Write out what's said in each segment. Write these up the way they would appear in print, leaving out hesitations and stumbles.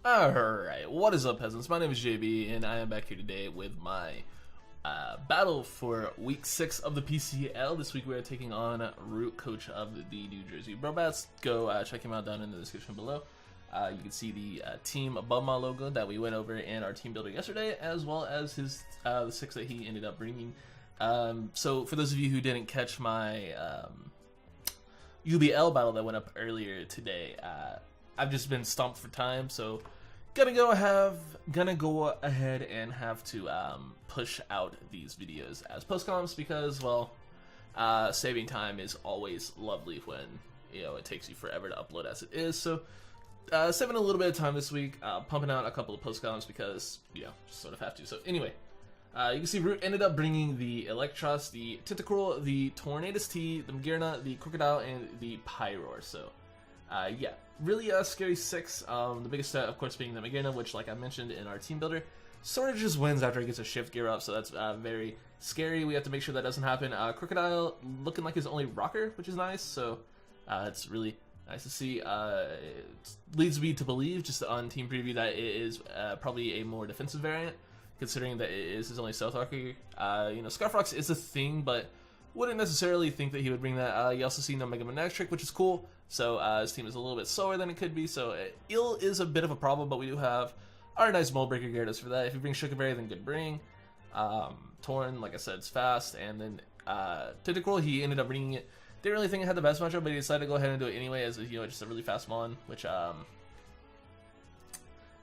Alright, what is up, peasants? My name is JB, and I am back here today with my battle for week 6 of the PCL. This week we are taking on Root, coach of the New Jersey Brobats. Go check him out down in the description below. You can see the team above my logo that we went over in our team builder yesterday, as well as his the 6 that he ended up bringing. So for those of you who didn't catch my UBL battle that went up earlier today, I've just been stumped for time, so gonna go ahead and have to push out these videos as post-coms because, well, saving time is always lovely when, you know, it takes you forever to upload as it is. So saving a little bit of time this week, pumping out a couple of post-coms because, you know, just sort of have to. So anyway, you can see Root ended up bringing the Electros, the Tentacruel, the Tornadus T, the Magearna, the Crocodile, and the Pyroar. So yeah, really scary 6. The biggest stat, of course, being the Magearna, which, like I mentioned in our team builder, sort of just wins after he gets a shift gear up, so that's very scary. We have to make sure that doesn't happen. Crocodile looking like his only rocker, which is nice, so it's really nice to see. It leads me to believe, just on team preview, that it is probably a more defensive variant, considering that it is his only stealth rocker. You know, Scarfrox is a thing, but wouldn't necessarily think that he would bring that. You also see no Mega Man trick, which is cool. So his team is a little bit slower than it could be. So Ill is a bit of a problem, but we do have our nice Mold Breaker Gyarados for that. If you bring Sugarberry, then good bring. Torn, like I said, is fast. And then Tentacruel, he ended up bringing it. Didn't really think it had the best matchup, but he decided to go ahead and do it anyway, as, you know, just a really fast mon, which I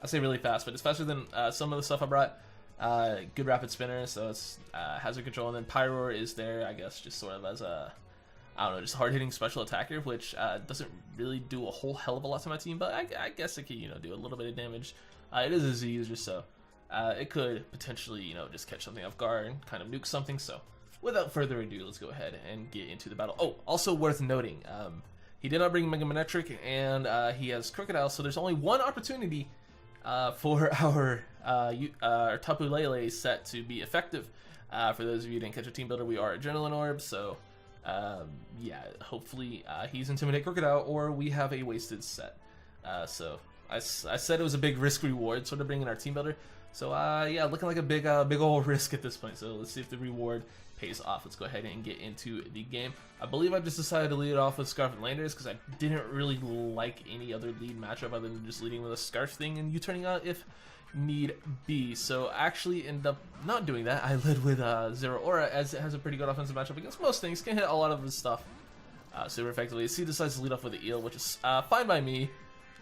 say really fast, but it's faster than some of the stuff I brought. Good rapid spinner, so it's hazard control, and then Pyroar is there, I guess, just sort of as a, I don't know, just hard-hitting special attacker, which doesn't really do a whole hell of a lot to my team, but I guess it could, you know, do a little bit of damage. It is a Z user, so it could potentially, you know, just catch something off guard and kind of nuke something. So without further ado, let's go ahead and get into the battle. Oh, also worth noting, he did not bring Mega Manetric, and he has Crocodile, so there's only one opportunity for our Tapu Lele set to be effective. For those of you who didn't catch a team builder, we are Adrenaline Orb, so yeah, hopefully he's Intimidate Crocodile, or we have a wasted set. So I said it was a big risk reward, sort of bringing our team builder. So yeah, looking like a big old risk at this point. So let's see if the reward pays off. Let's go ahead and get into the game. I believe I just decided to lead it off with Scarf and Landers because I didn't really like any other lead matchup other than just leading with a Scarf thing and U-turning out if need be. So I actually end up not doing that. I led with Zero Aura, as it has a pretty good offensive matchup against most things. Can hit a lot of his stuff super effectively. See, decides to lead off with the Eel, which is fine by me.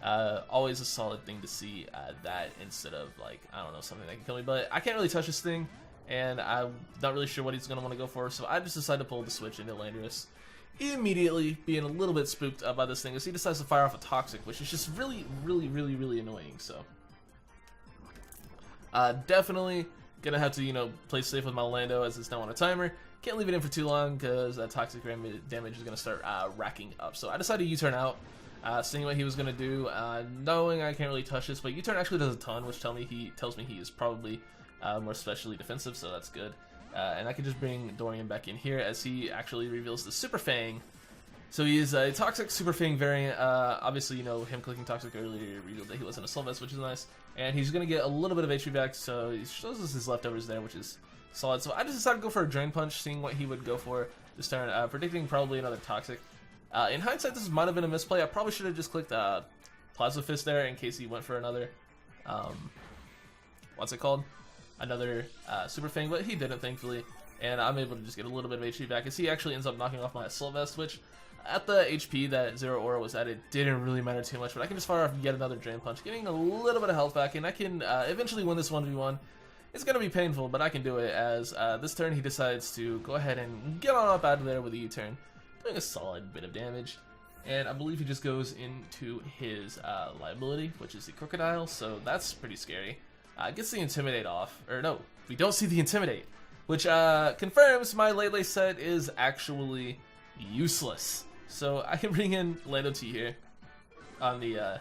Always a solid thing to see that instead of, like, I don't know, something that can kill me. But I can't really touch this thing, and I'm not really sure what he's going to want to go for. So I just decided to pull the switch into Landorus immediately, being a little bit spooked by this thing, as he decides to fire off a Toxic, which is just really annoying. So definitely gonna have to, you know, play safe with my Lando, as it's now on a timer. Can't leave it in for too long because that Toxic damage is gonna start racking up. So I decided to U-turn out, seeing what he was gonna do, knowing I can't really touch this, but U-turn actually does a ton, which tells me he is probably more specially defensive, so that's good. And I can just bring Dorian back in here as he actually reveals the Super Fang. So he is a Toxic Super Fang variant. Obviously, you know, him clicking Toxic earlier revealed that he wasn't a Sylvest, which is nice. And he's going to get a little bit of HP back, so he shows us his leftovers there, which is solid. So I just decided to go for a Drain Punch, seeing what he would go for this turn, predicting probably another Toxic. In hindsight, this might have been a misplay. I probably should have just clicked Plasma Fist there in case he went for another, what's it called? Another Super Fang, but he didn't, thankfully. And I'm able to just get a little bit of HP back, as he actually ends up knocking off my Assault Vest, which at the HP that Zero Aura was at, it didn't really matter too much, but I can just fire off yet another Drain Punch, getting a little bit of health back, and I can eventually win this 1v1. It's going to be painful, but I can do it, as this turn he decides to go ahead and get on up out of there with a U-turn, doing a solid bit of damage. And I believe he just goes into his liability, which is the Crocodile, so that's pretty scary. Gets the Intimidate off, or no, we don't see the Intimidate, which confirms my Lele set is actually useless. So I can bring in Lando T here on the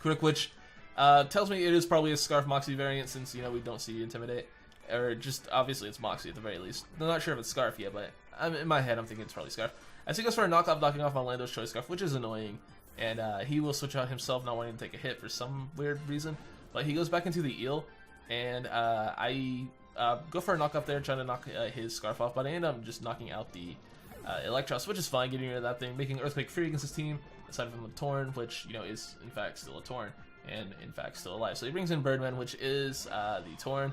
Quick, which tells me it is probably a Scarf Moxie variant, since, you know, we don't see Intimidate. Or just, obviously it's Moxie at the very least. I'm not sure if it's Scarf yet, but in my head I'm thinking it's probably Scarf. As he goes for a knockoff, knocking off my Lando's Choice Scarf, which is annoying. and he will switch out himself not wanting to take a hit for some weird reason. But he goes back into the eel, and I go for a knock up there, trying to knock his Scarf off, but I end up just knocking out the Electros, which is fine, getting rid of that thing, making Earthquake free against his team, aside from the Torn, which, you know, is in fact still a Torn, and in fact still alive. So he brings in Birdman, which is the Torn,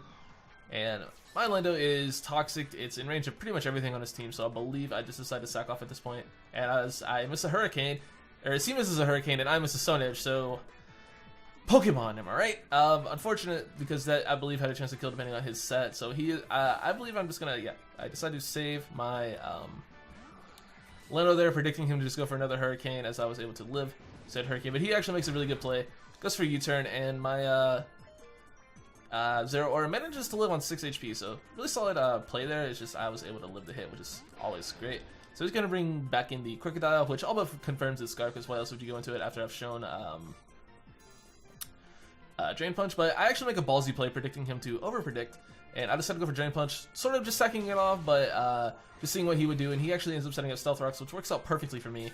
and my Lando is toxic. It's in range of pretty much everything on his team, so I believe I just decided to sack off at this point. And as I miss a Hurricane, or he misses a Hurricane, and I miss a Stone Edge, so Pokemon, am I right? Unfortunate, because that, I believe, had a chance to kill depending on his set. So he, I believe I'm just gonna, I decided to save my Lando there, predicting him to just go for another Hurricane, as I was able to live said Hurricane. But he actually makes a really good play, goes for a U-turn, and my Zero Aura manages to live on 6 HP. So really solid play there. It's just I was able to live the hit, which is always great. So he's gonna bring back in the Crocodile, which all but confirms his Scarf, because why else would you go into it after I've shown Drain Punch? But I actually make a ballsy play, predicting him to over-predict, and I decided to go for Drain Punch, sort of just sacking it off, but just seeing what he would do, and he actually ends up setting up Stealth Rocks, which works out perfectly for me,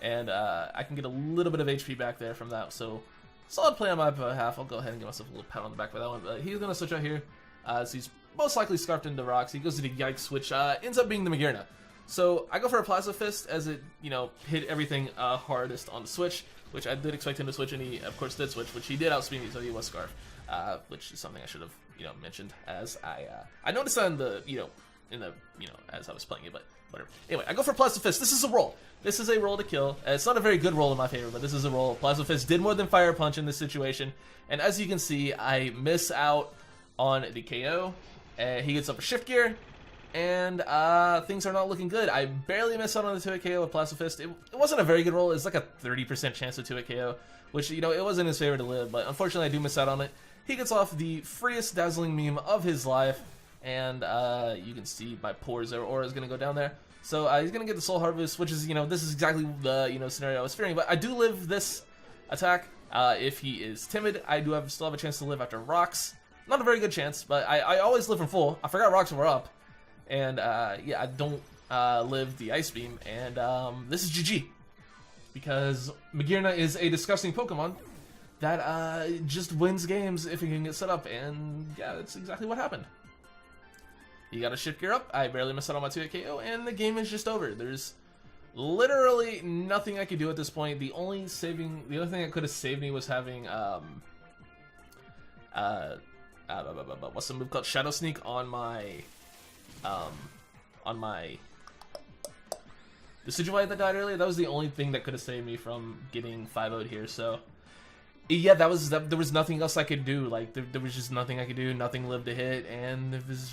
and I can get a little bit of HP back there from that, so solid play on my behalf. I'll go ahead and give myself a little pat on the back for that one, but he's going to switch out here, as he's most likely scarfed into rocks. He goes to the Yikes, which ends up being the Magearna. So I go for a Plasma Fist, as it, you know, hit everything hardest on the switch, which I did expect him to switch, and he, of course, did switch, which he did outspeed me, so he was Scarf, which is something I should have, you know, mentioned, as I noticed on the, as I was playing it, but whatever. Anyway, I go for Plasma Fist. This is a roll. This is a roll to kill. It's not a very good roll in my favor, but this is a roll. Plasma Fist did more than Fire Punch in this situation, and as you can see, I miss out on the KO. He gets up a Shift Gear, and things are not looking good. I barely miss out on the 2-hit KO with Plasma Fist. It wasn't a very good roll. It's like a 30% chance of 2-hit KO, which, you know, it wasn't in his favor to live, but unfortunately I do miss out on it. He gets off the freest dazzling meme of his life, and you can see my poor Zero Aura is going to go down there. So he's going to get the Soul Harvest, which is, you know, this is exactly the, you know, scenario I was fearing, but I do live this attack. If he is timid, I do still have a chance to live after rocks. Not a very good chance, but I always live from full. I forgot rocks were up. And yeah, I don't live the Ice Beam, and this is GG, because Magearna is a disgusting Pokemon that just wins games if he can get set up, and yeah, that's exactly what happened. He got a Shift Gear up, I barely missed out on my 2-hit KO, and the game is just over. There's literally nothing I could do at this point. The only thing that could have saved me was having what's the move called? Shadow Sneak on my Decidueye that died earlier. That was the only thing that could have saved me from getting 5-0'd here. So yeah, there was nothing else I could do. Like there was just nothing I could do. Nothing lived to hit, and this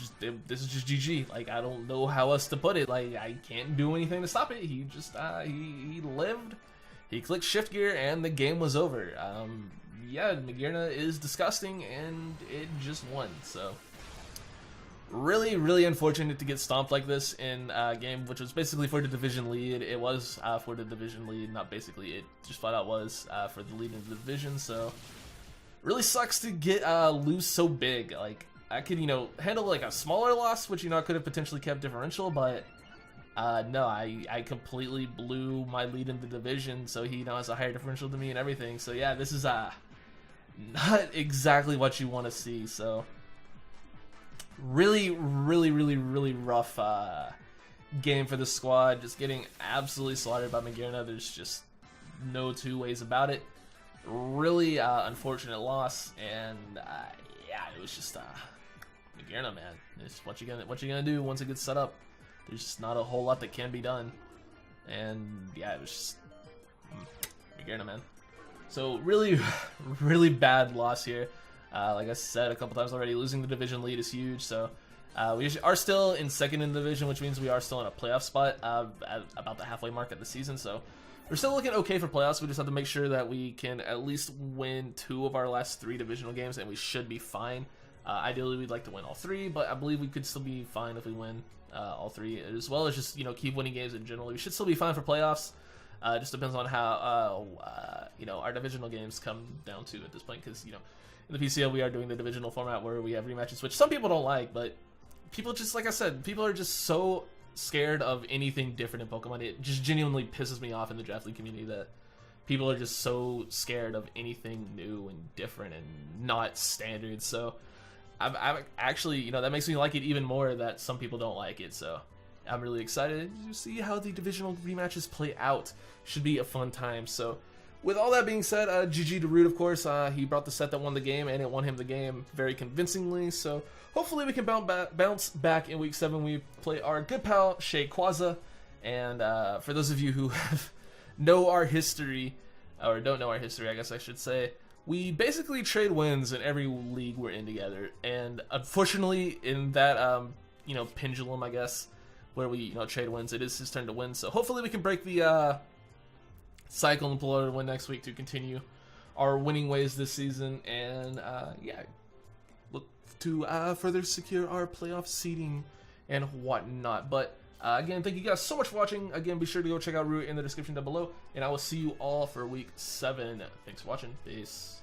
is just GG. Like I don't know how else to put it. Like I can't do anything to stop it. He just he lived. He clicked Shift Gear, and the game was over. Yeah, Magearna is disgusting, and it just won. So really, really unfortunate to get stomped like this in a game which was basically for the division lead. It was for the division lead, not basically, it just flat out was for the lead in the division. So really sucks to get lose so big. Like I could, you know, handle like a smaller loss, which, you know, I could have potentially kept differential, but no, I completely blew my lead in the division, so he now has a higher differential than me and everything. So yeah, this is not exactly what you want to see. So really rough game for the squad. Just getting absolutely slaughtered by Magearna. There's just no two ways about it. Really unfortunate loss, and yeah, it was just Magearna, man. It's what you gonna do once it gets set up. There's just not a whole lot that can be done, and yeah, it was just Magearna, man. So really bad loss here. Like I said a couple times already, losing the division lead is huge. So we are still in second in the division, which means we are still in a playoff spot at about the halfway mark of the season. So we're still looking okay for playoffs. We just have to make sure that we can at least win 2 of our last 3 divisional games, and we should be fine. Ideally, we'd like to win all 3, but I believe we could still be fine if we win all 3, as well as just, you know, keep winning games in general. We should still be fine for playoffs. Just depends on how you know, our divisional games come down to at this point, because, you know, in the PCL we are doing the divisional format where we have rematches, which some people don't like, but people just, like I said, people are just so scared of anything different in Pokemon. It just genuinely pisses me off in the draft league community that people are just so scared of anything new and different and not standard. So I'm actually, you know, that makes me like it even more that some people don't like it. So I'm really excited to see how the divisional rematches play out. Should be a fun time. So with all that being said, GG to Root, of course. He brought the set that won the game, and it won him the game very convincingly. So hopefully we can bounce back in Week 7. We play our good pal, Shay Quaza. And for those of you who know our history, or don't know our history, I guess I should say, we basically trade wins in every league we're in together. And unfortunately, in that, you know, pendulum, I guess, where we, you know, trade wins, it is his turn to win. So hopefully we can break the cycle and pull out a win next week to continue our winning ways this season. And yeah, look to further secure our playoff seeding and whatnot. But again, thank you guys so much for watching. Again, be sure to go check out Root in the description down below, and I will see you all for Week 7. Thanks for watching. Peace.